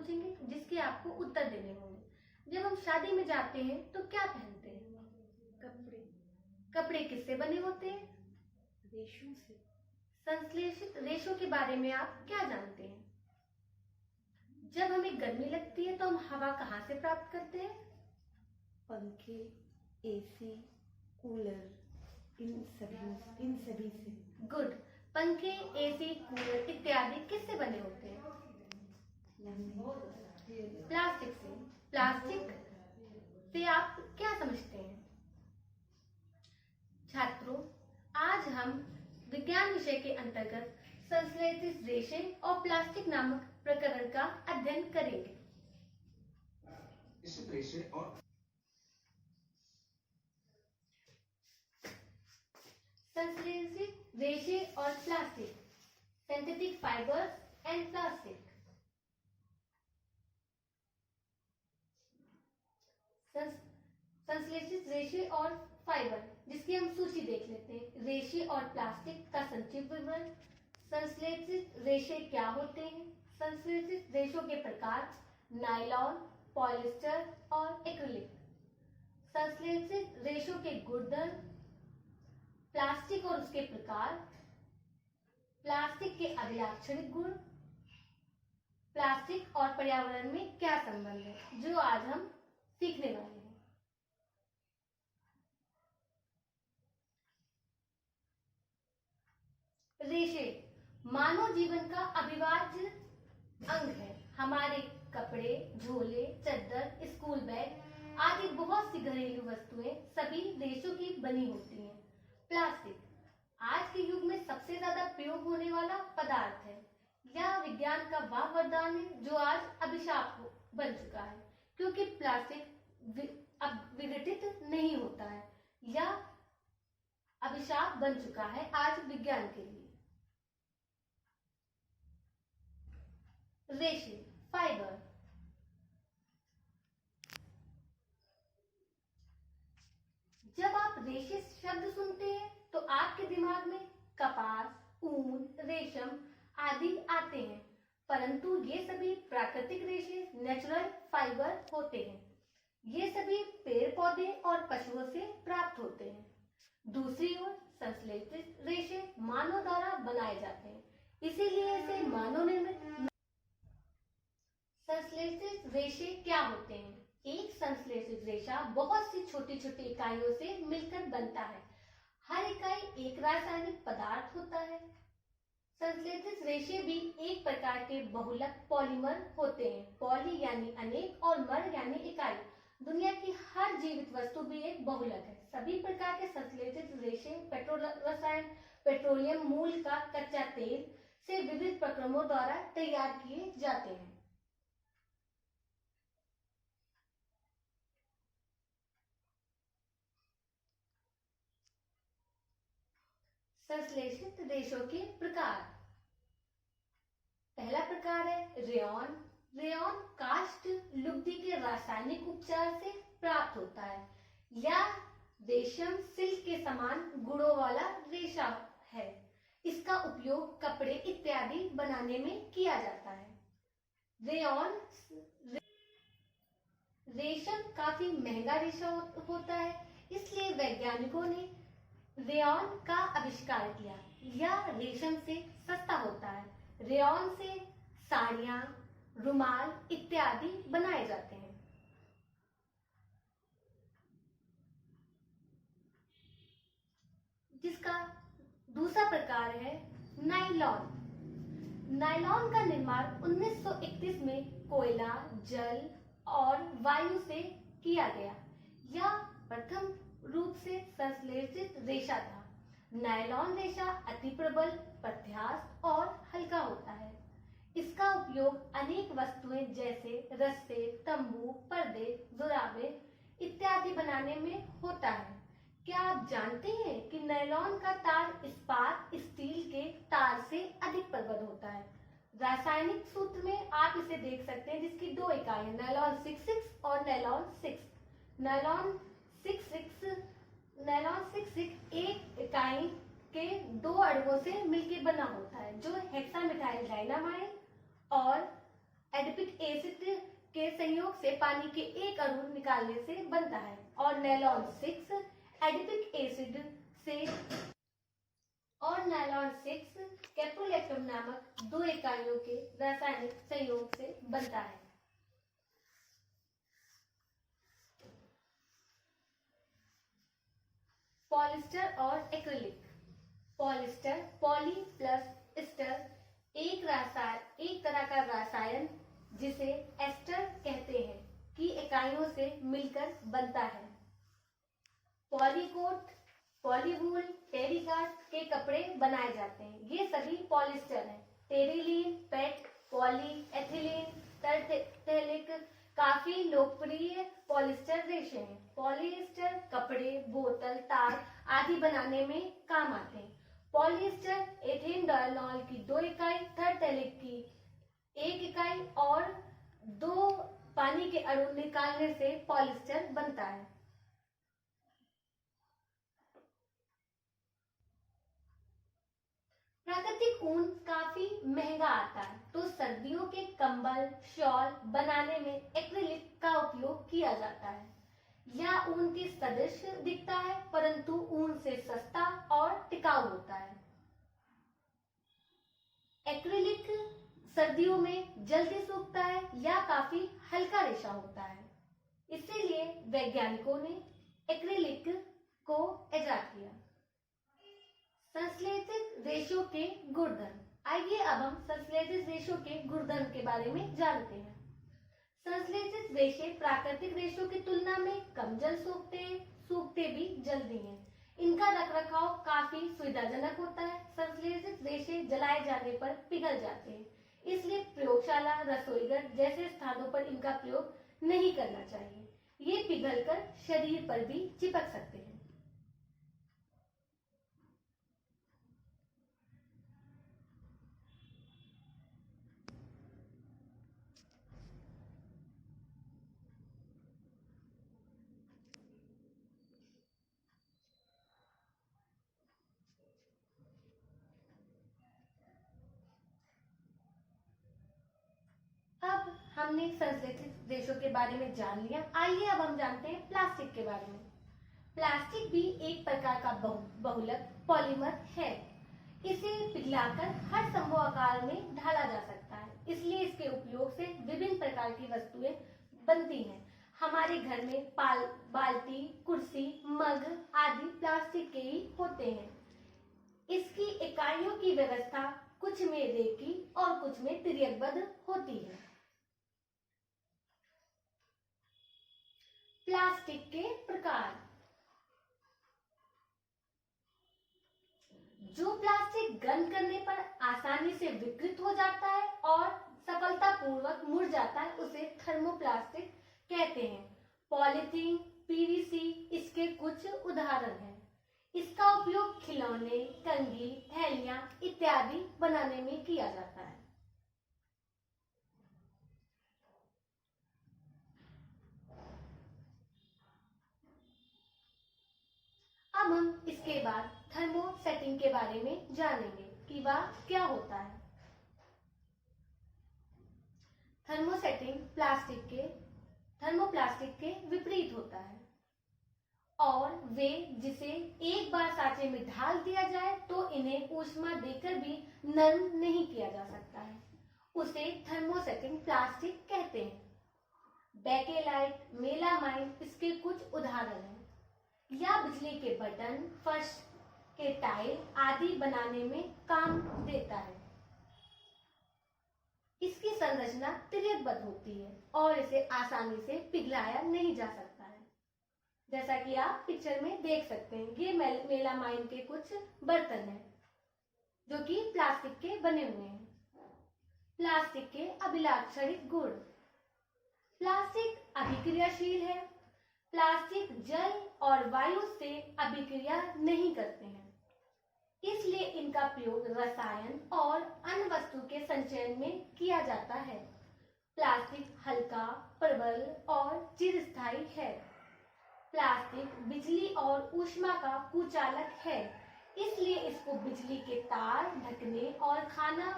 पूछेंगे जिसके आपको उत्तर देने होंगे। जब हम शादी में जाते हैं तो क्या पहनते हैं? कपड़े। कपड़े किससे बने होते हैं? रेशों से। संश्लेषित रेशों के बारे में आप क्या जानते हैं? जब हमें गर्मी लगती है तो हम हवा कहाँ से प्राप्त करते हैं? पंखे, एसी, कूलर, इन सभी से। गुड। पंखे, एसी, कूलर इत्यादि किससे बने होते हैं? प्लास्टिक से। प्लास्टिक से आप क्या समझते हैं? छात्रों, आज हम विज्ञान विषय के अंतर्गत संश्लेषित रेशे और प्लास्टिक नामक प्रकरण का अध्ययन करेंगे। इस रेशे और संश्लेषित रेशे और plastic, synthetic fibres and plastic. संश्लेषित रेशे और फाइबर, जिसकी हम सूची देख लेते हैं। रेशे और प्लास्टिक का संक्षिप्त विवरण। संश्लेषित रेशे क्या होते हैं? संश्लेषित रेशों के प्रकार नायलॉन, पॉलिएस्टर और एक्रिलिक। संश्लेषित रेशों के गुणधर्म, प्लास्टिक और उसके प्रकार, प्लास्टिक के अभिलाक्षणिक गुण, प्लास्टिक और पर्यावरण में क्या संबंध है, जो आज हम सीखने वाले हैं। रेशे मानव जीवन का अविभाज्य अंग है। हमारे कपड़े, झोले, चद्दर, स्कूल बैग आदि बहुत सी घरेलू वस्तुएं सभी रेशों की बनी होती हैं। प्लास्टिक आज के युग में सबसे ज्यादा प्रयोग होने वाला पदार्थ है। यह विज्ञान का वह वरदान है जो आज अभिशाप बन चुका है, क्योंकि प्लास्टिक अब विघटित नहीं होता है। यह अभिशाप बन चुका है आज विज्ञान के लिए। रेशे, फाइबर। जब आप रेशे शब्द सुनते हैं तो आपके दिमाग में कपास, ऊन, रेशम आदि आते हैं, परंतु ये सभी प्राकृतिक रेशे, नेचुरल फाइबर होते हैं। ये सभी पेड़ पौधे और पशुओं से प्राप्त होते हैं। दूसरी ओर संश्लेषित रेशे मानव द्वारा बनाए जाते हैं, इसीलिए इसे मानव निर्मित। संश्लेषित रेशे क्या होते हैं? एक संश्लेषित रेशा बहुत सी छोटी छोटी इकाइयों से मिलकर बनता है। हर इकाई एक रासायनिक पदार्थ होता है। संश्लेषित रेशे भी एक प्रकार के बहुलक पॉलीमर होते हैं। पॉली यानी अनेक और मर यानी इकाई। दुनिया की हर जीवित वस्तु भी एक बहुलक है। सभी प्रकार के संश्लेषित रेशे पेट्रोल रसायन, पेट्रोलियम मूल का कच्चा तेल से विविध प्रक्रमों द्वारा तैयार किए जाते हैं। संश्लेषित रेशों के प्रकार। पहला प्रकार है रेयॉन। रेयॉन काष्ठ लुगदी के रासायनिक उपचार से प्राप्त होता है। यह रेशम सिल्क के समान गुणों वाला रेशा है। इसका उपयोग कपड़े इत्यादि बनाने में किया जाता है। रेयॉन रेशम काफी महंगा रेशा होता है, इसलिए वैज्ञानिकों ने रेयॉन का आविष्कार किया। यह रेशम से सस्ता होता है। रेयॉन से साड़ियां, रुमाल इत्यादि बनाए जाते हैं। जिसका दूसरा प्रकार है नायलॉन। नायलॉन का निर्माण 1931 में कोयला, जल और वायु से किया गया। यह प्रथम रूप से संश्लेषित रेशा था। नायलॉन रेशा अति प्रबल, प्रत्यास्थ और हल्का होता है। इसका उपयोग अनेक वस्तुएं जैसे रस्से, तंबू, पर्दे, जुराबे इत्यादि बनाने में होता है। क्या आप जानते हैं कि नायलॉन का तार इस्पात स्टील के तार से अधिक प्रबल होता है? रासायनिक सूत्र में आप इसे देख सकते हैं, जिसकी दो इकाई है, नायलॉन 66 और नायलॉन 6। नायलॉन 66 एक इकाई के दो अणुओं से मिलकर बना होता है, जो हेक्सामिथाइल डायनामाइड और एडिपिक एसिड के संयोग से पानी के एक अणु निकालने से बनता है। और नायलॉन 6 एडिपिक एसिड से और नायलॉन 6 कैप्रोलैक्टम नामक 2 इकाइयों के रासायनिक संयोग से बनता है। पॉलिस्टर और acrylic. Polyester poly plus ester एक तरह का रसायन जिसे एस्टर कहते हैं की इकाइयों से मिलकर बनता है। पॉलीकोट, पॉलीवूल, टेरिकॉट के कपड़े बनाए जाते हैं। ये सभी पॉलिस्टर हैं। टेरिलीन, पेट, पॉलीएथिलीन, टर्टेलिक काफी लोकप्रिय पॉलिस्टर रेशे हैं। पॉलिएस्टर कपड़े, बोतल, तार आदि बनाने में काम आते हैं। पॉलिएस्टर एथेन डायनॉल की 2 इकाई, टर्टेलिक की 1 इकाई और 2 पानी के अणु निकालने से पॉलिस्टर बनता है। प्राकृतिक ऊन काफी महंगा आता है, तो सर्दियों के कंबल, शॉल बनाने में एक्रिलिक का उपयोग किया जाता है। यह ऊन के सदृश दिखता है, परंतु ऊन से सस्ता और टिकाऊ होता है। एक्रिलिक सर्दियों में जल्दी सूखता है या काफी हल्का रेशा होता है। इसीलिए वैज्ञानिकों ने एक्रिलिक को इजाद किया। संश्लेषित रेशों के गुणधर्म। आइए अब हम संश्लेषित रेशों के गुणधर्म के बारे में जानते हैं। संश्लेषित रेशे प्राकृतिक रेशों की तुलना में कम जल सूखते भी जल्दी हैं। इनका रखरखाव काफी सुविधाजनक होता है। संश्लेषित रेशे जलाए जाने पर पिघल जाते हैं, इसलिए प्रयोगशाला, रसोईघर जैसे स्थानों पर इनका प्रयोग नहीं करना चाहिए। ये पिघलकर शरीर पर भी चिपक सकते हैं। अब हमने संश्लेषित रेशों के बारे में जान लिया। आइए अब हम जानते हैं प्लास्टिक के बारे में। प्लास्टिक भी एक प्रकार का बहुलक पॉलीमर है। इसे पिघलाकर हर संभव आकार में ढाला जा सकता है, इसलिए इसके उपयोग से विभिन्न प्रकार की वस्तुएं बनती हैं। हमारे घर में बाल्टी, कुर्सी, मग आदि प्लास्टिक के ही होते हैं। इसकी इकाइयों की व्यवस्था कुछ में रेखी और कुछ में तिर्यकबद्ध होती है। प्लास्टिक के प्रकार। जो प्लास्टिक गंध करने पर आसानी से विकृत हो जाता है और सफलतापूर्वक मुड़ जाता है, उसे थर्मोप्लास्टिक कहते हैं। पॉलीथीन, पीवीसी इसके कुछ उदाहरण हैं। इसका उपयोग खिलौने, कंघी, थैलियां इत्यादि बनाने में किया जाता है। अब हम इसके बाद थर्मोसेटिंग के बारे में जानेंगे कि वह क्या होता है। थर्मोसेटिंग थर्मोप्लास्टिक के विपरीत होता है और वे जिसे एक बार सांचे में ढाल दिया जाए तो इन्हें ऊष्मा देकर भी नरम नहीं किया जा सकता है। उसे थर्मोसेटिंग प्लास्टिक कहते हैं। बेकेलाइट, मेलामाइन इसके कुछ उदाहरण हैं। या बिजली के बटन, फर्श के टाइल आदि बनाने में काम देता है। इसकी संरचना तिर्यकबद्ध होती है और इसे आसानी से पिघलाया नहीं जा सकता है। जैसा कि आप पिक्चर में देख सकते हैं, ये मेलामाइन के कुछ बर्तन हैं जो कि प्लास्टिक के बने हुए हैं। प्लास्टिक के अभिलाक्षणिक गुण। प्लास्टिक अभिक्रियाशील है। प्लास्टिक जल और वायु से अभिक्रिया नहीं करते हैं, इसलिए इनका प्रयोग रसायन और अन्य वस्तु के संचयन में किया जाता है। प्लास्टिक हल्का, प्रबल और चिरस्थायी है। प्लास्टिक बिजली और ऊष्मा का कुचालक है, इसलिए इसको बिजली के तार, ढकने और खाना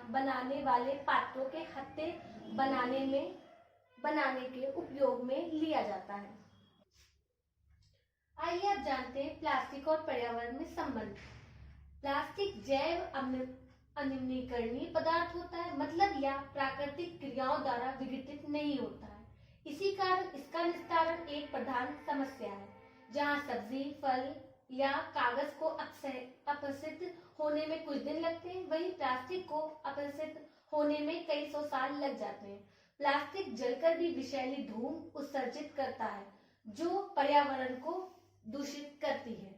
बनाने वाले पात्रों के हत्थे बनाने के उपयोग में लिया जाता है। आइए अब जानते हैं प्लास्टिक और पर्यावरण में संबंध। प्लास्टिक जैव अनिर्णीकरणीय पदार्थ होता है, मतलब यह प्राकृतिक क्रियाओं द्वारा विघटित नहीं होता है। इसी कारण इसका निस्तारण एक प्रधान समस्या है। जहां सब्जी, फल या कागज को अपचित होने में कुछ दिन लगते हैं, वहीं प्लास्टिक को अपचित होने में कई सौ साल लग जाते हैं। प्लास्टिक जलकर भी विषैली धूम उत्सर्जित करता है, जो पर्यावरण को दूषित करती है।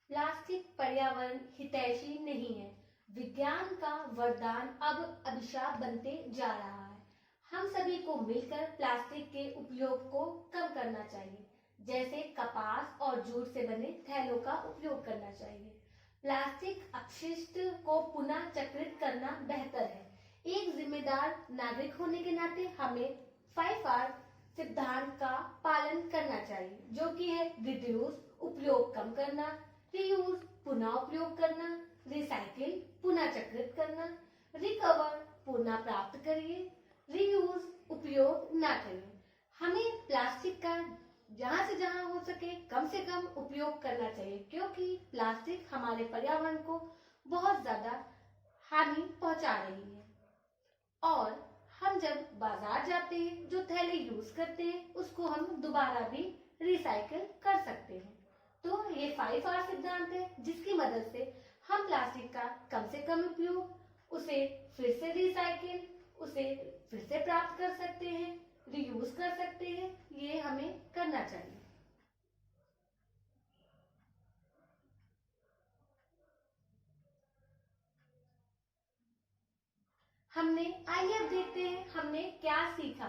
प्लास्टिक पर्यावरण हितैषी नहीं है। विज्ञान का वरदान अब अभिशाप बनते जा रहा है। हम सभी को मिलकर प्लास्टिक के उपयोग को कम करना चाहिए, जैसे कपास और जूट से बने थैलों का उपयोग करना चाहिए। प्लास्टिक अपशिष्ट को पुनः चक्रित करना बेहतर है। एक जिम्मेदार नागरिक होने के नाते हमें 5R सिद्धांत का पालन करना चाहिए, जो कि है रिड्यूस उपयोग कम करना, रीयूज पुनः उपयोग करना, रिसाइकिल पुनः चक्रित करना, रिकवर पुनः प्राप्त करिए, रीयूज उपयोग ना करिए। हमें प्लास्टिक का जहां से जहां हो सके कम से कम उपयोग करना चाहिए, क्योंकि प्लास्टिक हमारे पर्यावरण को बहुत ज्यादा हानि पहुंचा रही है। और हम जब बाजार जाते हैं, जो थैले यूज करते हैं उसको हम दोबारा भी रिसाइकिल कर सकते हैं। तो ये 5R सिद्धांत है, जिसकी मदद से हम प्लास्टिक का कम से कम उपयोग, उसे फिर से रिसाइकिल, उसे फिर से प्राप्त कर सकते हैं, रीयूज कर सकते हैं। ये हमें करना चाहिए। आइए अब देखते हैं हमने क्या सीखा।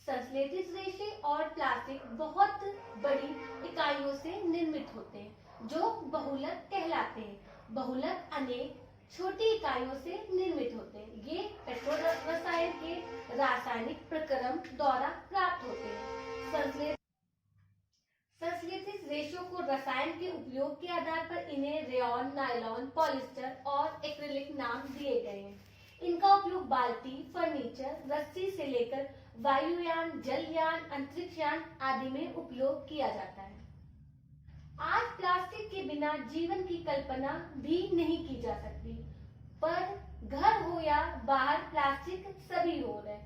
संश्लेषित रेशे और प्लास्टिक बहुत बड़ी इकाइयों से निर्मित होते हैं, जो बहुलक कहलाते हैं। बहुलक अनेक छोटी इकाइयों से निर्मित होते हैं। ये पेट्रो रसायन के रासायनिक प्रक्रम द्वारा प्राप्त होते हैं। संश्लेषित रेशों को रसायन के उपयोग के आधार पर इन्हें रेयॉन, नायलॉन, पॉलिस्टर और एक्रिलिक नाम दिए गए हैं। इनका उपयोग बाल्टी, फर्नीचर, रस्सी से लेकर वायुयान, जलयान, अंतरिक्षयान आदि में उपयोग किया जाता है। आज प्लास्टिक के बिना जीवन की कल्पना भी नहीं की जा सकती, पर घर हो या बाहर प्लास्टिक सभी हो रहे।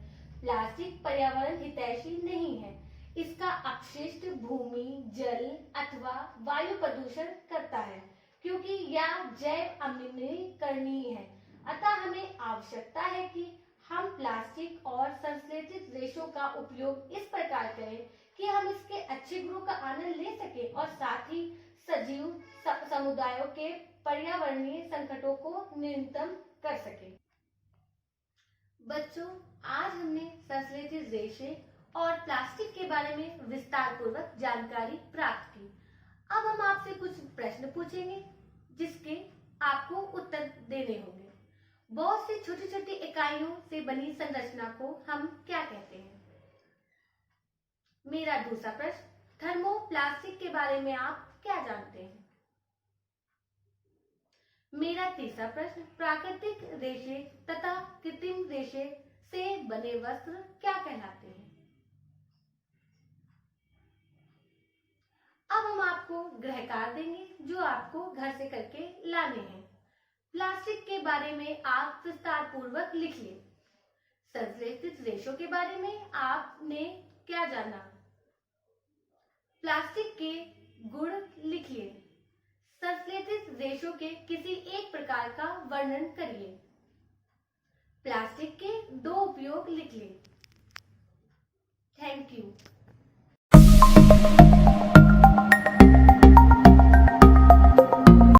प्लास्टिक पर्यावरण हितैषी नहीं है। इसका अपशिष्ट भूमि, जल अथवा वायु प्रदूषण करता है, क्योंकि यह जैव अनिर्णीकरणीय है। अतः हमें आवश्यकता है कि हम प्लास्टिक और संश्लेषित रेशों का उपयोग इस प्रकार करें कि हम इसके अच्छे गुणों का आनंद ले सकें और साथ ही सजीव समुदायों के पर्यावरणीय संकटों को न्यूनतम कर सकें। बच्चों, आज हमने संश्लेषित रेशे और प्लास्टिक के बारे में विस्तार पूर्वक जानकारी प्राप्त की। अब हम आपसे कुछ प्रश्न पूछेंगे, जिसके आपको उत्तर देने होंगे। बहुत सी छोटी छोटी इकाइयों से बनी संरचना को हम क्या कहते हैं? मेरा दूसरा प्रश्न, थर्मोप्लास्टिक के बारे में आप क्या जानते हैं? मेरा तीसरा प्रश्न, प्राकृतिक रेशे तथा कृत्रिम रेशे से बने वस्त्र क्या कहलाते हैं? अब हम आपको गृह कार्य देंगे, जो आपको घर से करके लाने हैं। प्लास्टिक के बारे में आप विस्तार पूर्वक लिखिए। संश्लेषित रेशों के बारे में आपने क्या जाना? प्लास्टिक के गुण लिखिए। संश्लेषित रेशों के किसी एक प्रकार का वर्णन करिए। प्लास्टिक के 2 उपयोग लिखिए। Thank you.